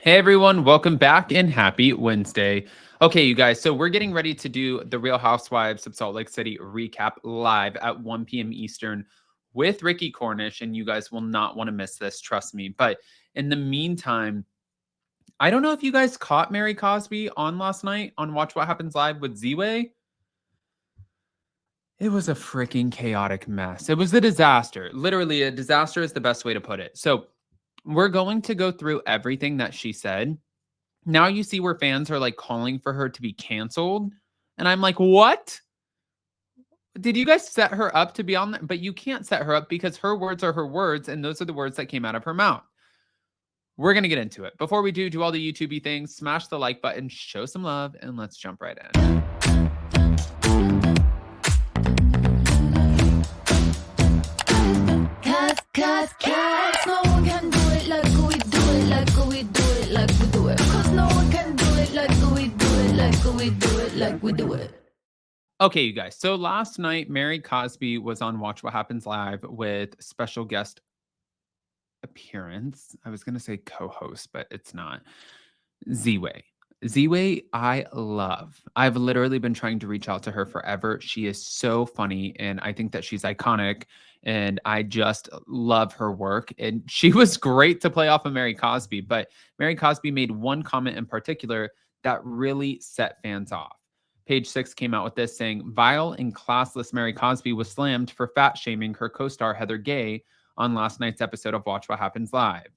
Hey everyone, welcome back and happy Wednesday. Okay, you guys, so we're getting ready to do the Real Housewives of Salt Lake City recap live at 1 p.m. Eastern with Ricky Cornish, and you guys will not want to miss this, trust me. But in the meantime, I don't know if you guys caught Mary Cosby on last night on Watch What Happens Live with Z-Way. It was a freaking chaotic mess. It was a disaster. Literally, a disaster is the best way to put it. So, we're going to go through everything that she said. Now you see where fans are like calling for her to be canceled. And I'm like, what? Did you guys set her up to be on that? But you can't set her up because her words are her words. And those are the words that came out of her mouth. We're going to get into it. Before we do all the YouTube things, smash the like button, show some love, and let's jump right in. Cause no one can do it like we do it, like we do it, like we do it. Cause no one can do it like we do it, like we do it, like we do it. Okay, you guys. So last night, Mary Cosby was on Watch What Happens Live with special guest appearance. I was going to say co-host, but it's not. Z-Way. Z-Way, I love. I've literally been trying to reach out to her forever. She is so funny, and I think that she's iconic, and I just love her work. And she was great to play off of Mary Cosby, but Mary Cosby made one comment in particular that really set fans off. Page 6 came out with this saying, vile and classless Mary Cosby was slammed for fat shaming her co-star Heather Gay on last night's episode of Watch What Happens Live.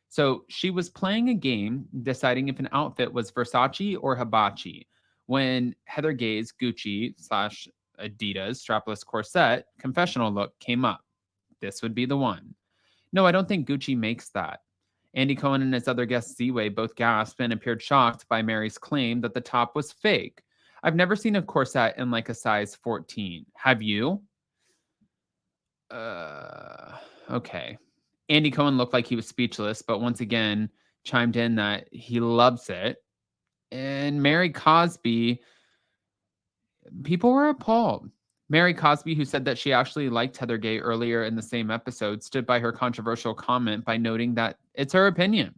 So she was playing a game deciding if an outfit was Versace or Hibachi when Heather Gay's Gucci slash Adidas strapless corset confessional look came up. This would be the one. No, I don't think Gucci makes that. Andy Cohen and his other guest Z-Way both gasped and appeared shocked by Mary's claim that the top was fake. I've never seen a corset in like a size 14. Have you? Okay. Andy Cohen looked like he was speechless, but once again chimed in that he loves it. And Mary Cosby, people were appalled. Mary Cosby, who said that she actually liked Heather Gay earlier in the same episode, stood by her controversial comment by noting that it's her opinion.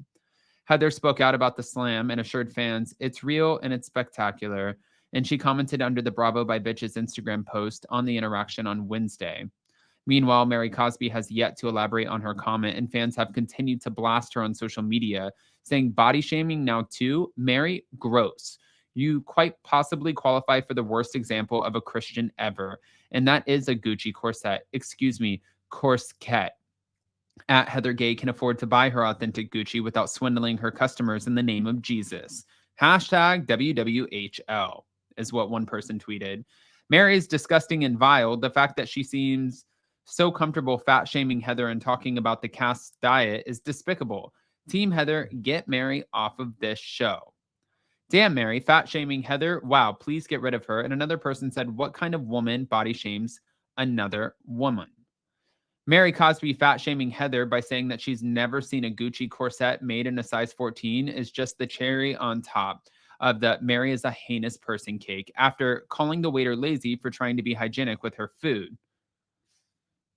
Heather spoke out about the slam and assured fans it's real and it's spectacular. And she commented under the Bravo by Bitches Instagram post on the interaction on Wednesday. Meanwhile, Mary Cosby has yet to elaborate on her comment, and fans have continued to blast her on social media, saying body shaming now too. Mary, gross. You quite possibly qualify for the worst example of a Christian ever, and that is a Gucci corset. Excuse me, corset. At Heather Gay can afford to buy her authentic Gucci without swindling her customers in the name of Jesus. Hashtag WWHL is what one person tweeted. Mary is disgusting and vile. The fact that she seems so comfortable fat shaming Heather and talking about the cast diet is despicable. Team Heather, get Mary off of this show. Damn, Mary, fat shaming Heather. Wow, please get rid of her. And another person said, what kind of woman body shames another woman? Mary Cosby fat shaming Heather by saying that she's never seen a Gucci corset made in a size 14 is just the cherry on top of the Mary is a heinous person cake after calling the waiter lazy for trying to be hygienic with her food.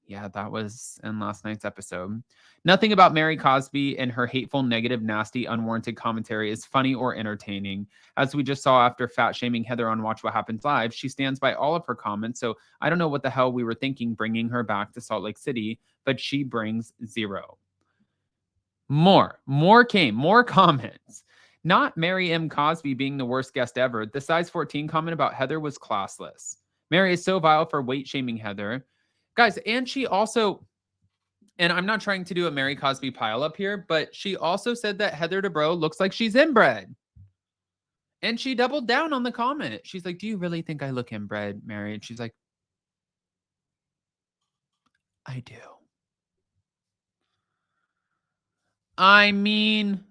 Yeah, that was in last night's episode. Nothing about Mary Cosby and her hateful, negative, nasty, unwarranted commentary is funny or entertaining. As we just saw after fat shaming Heather on Watch What Happens Live, she stands by all of her comments, so I don't know what the hell we were thinking bringing her back to Salt Lake City, but she brings zero. More came, more comments. Not Mary M. Cosby being the worst guest ever. The size 14 comment about Heather was classless. Mary is so vile for weight shaming Heather. Guys, and she also, and I'm not trying to do a Mary Cosby pile up here, but she also said that Heather Dubrow looks like she's inbred. And she doubled down on the comment. She's like, do you really think I look inbred, Mary? And she's like, I do. I mean,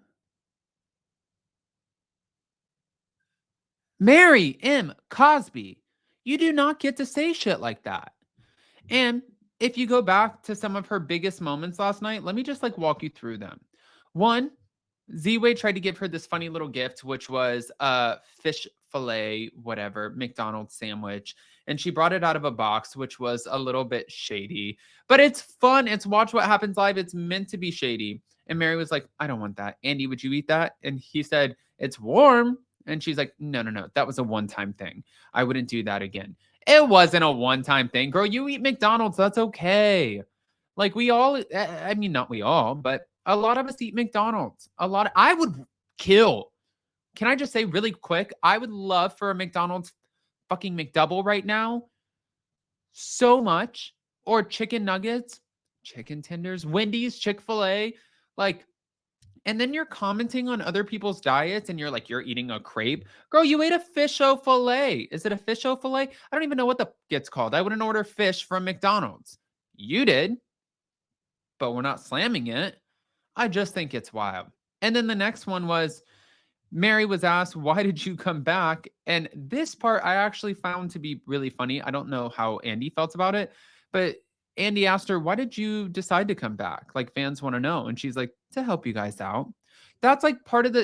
Mary M. Cosby, you do not get to say shit like that. And if you go back to some of her biggest moments last night, let me just like walk you through them. One, Z-Way tried to give her this funny little gift, which was a fish fillet, whatever, McDonald's sandwich. And she brought it out of a box, which was a little bit shady. But it's fun. It's Watch What Happens Live. It's meant to be shady. And Mary was like, I don't want that. Andy, would you eat that? And he said, it's warm. And she's like, no, no, no. That was a one-time thing. I wouldn't do that again. It wasn't a one-time thing. Girl, you eat McDonald's. That's okay. Like we all, I mean, not we all, but a lot of us eat McDonald's. I would kill. Can I just say really quick? I would love for a McDonald's fucking McDouble right now so much. Or chicken nuggets, chicken tenders, Wendy's, Chick-fil-A. Like, and then you're commenting on other people's diets and you're like, you're eating a crepe. Girl, you ate a fish o filet. Is it a fish o filet? I don't even know what the gets called. I wouldn't order fish from McDonald's. You did, but we're not slamming it. I just think it's wild. And then the next one was Mary was asked, why did you come back? And this part I actually found to be really funny. I don't know how Andy felt about it, but Andy asked her, why did you decide to come back? Like fans want to know. And she's like, to help you guys out. That's like part of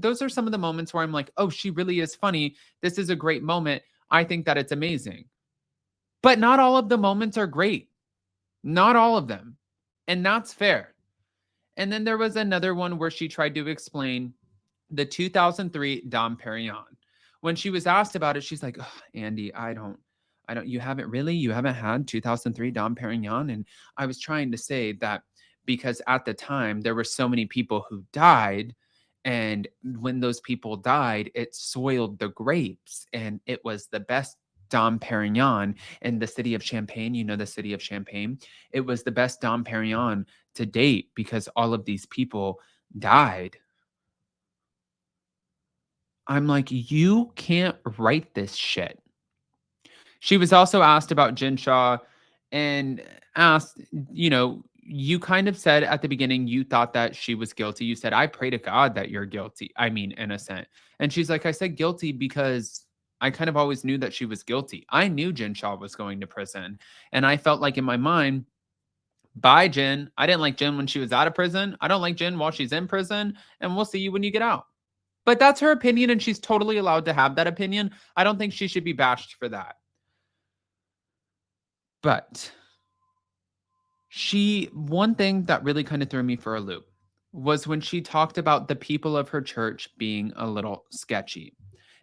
those are some of the moments where I'm like, oh, she really is funny. This is a great moment. I think that it's amazing. But not all of the moments are great. Not all of them. And that's fair. And then there was another one where she tried to explain the 2003 Dom Perignon. When she was asked about it, she's like, Andy, you haven't had 2003 Dom Perignon. And I was trying to say that because at the time there were so many people who died. And when those people died, it soiled the grapes and it was the best Dom Perignon in the city of Champagne. You know, the city of Champagne. It was the best Dom Perignon to date because all of these people died. I'm like, you can't write this shit. She was also asked about Jen Shah and asked, you kind of said at the beginning you thought that she was guilty. You said, I pray to God that you're guilty. I mean, innocent. And she's like, I said guilty because I kind of always knew that she was guilty. I knew Jen Shah was going to prison. And I felt like in my mind, bye, Jen. I didn't like Jen when she was out of prison. I don't like Jen while she's in prison. And we'll see you when you get out. But that's her opinion, and she's totally allowed to have that opinion. I don't think she should be bashed for that. But one thing that really kind of threw me for a loop was when she talked about the people of her church being a little sketchy.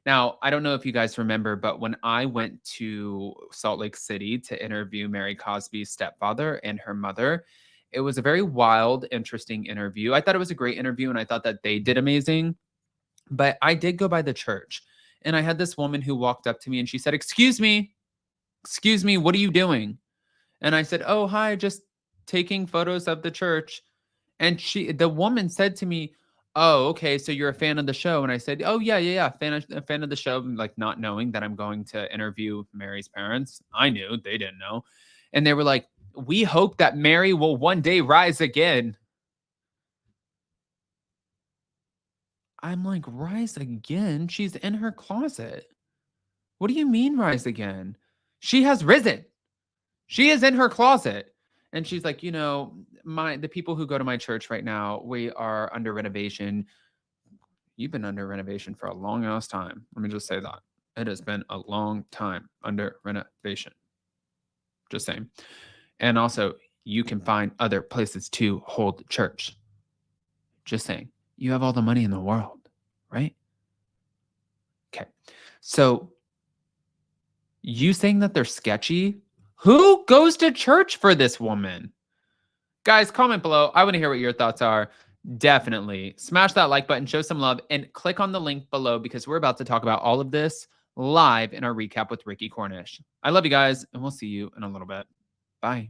Now, I don't know if you guys remember, but when I went to Salt Lake City to interview Mary Cosby's stepfather and her mother, it was a very wild, interesting interview. I thought it was a great interview, and I thought that they did amazing. But I did go by the church, and I had this woman who walked up to me and she said, excuse me, what are you doing? And I said, oh, hi, just taking photos of the church. And the woman said to me, oh, okay, so you're a fan of the show. And I said, oh, yeah, fan of the show, like not knowing that I'm going to interview Mary's parents. I knew, they didn't know. And they were like, we hope that Mary will one day rise again. I'm like, rise again? She's in her closet. What do you mean rise again? She has risen. She is in her closet. And she's like, the people who go to my church right now, we are under renovation. You've been under renovation for a long ass time. Let me just say that. It has been a long time under renovation. Just saying. And also, you can find other places to hold church. Just saying. You have all the money in the world, right? Okay. So you saying that they're sketchy? Who goes to church for this woman? Guys, comment below. I want to hear what your thoughts are. Definitely smash that like button, show some love, and click on the link below because we're about to talk about all of this live in our recap with Ricky Cornish. I love you guys, and we'll see you in a little bit. Bye.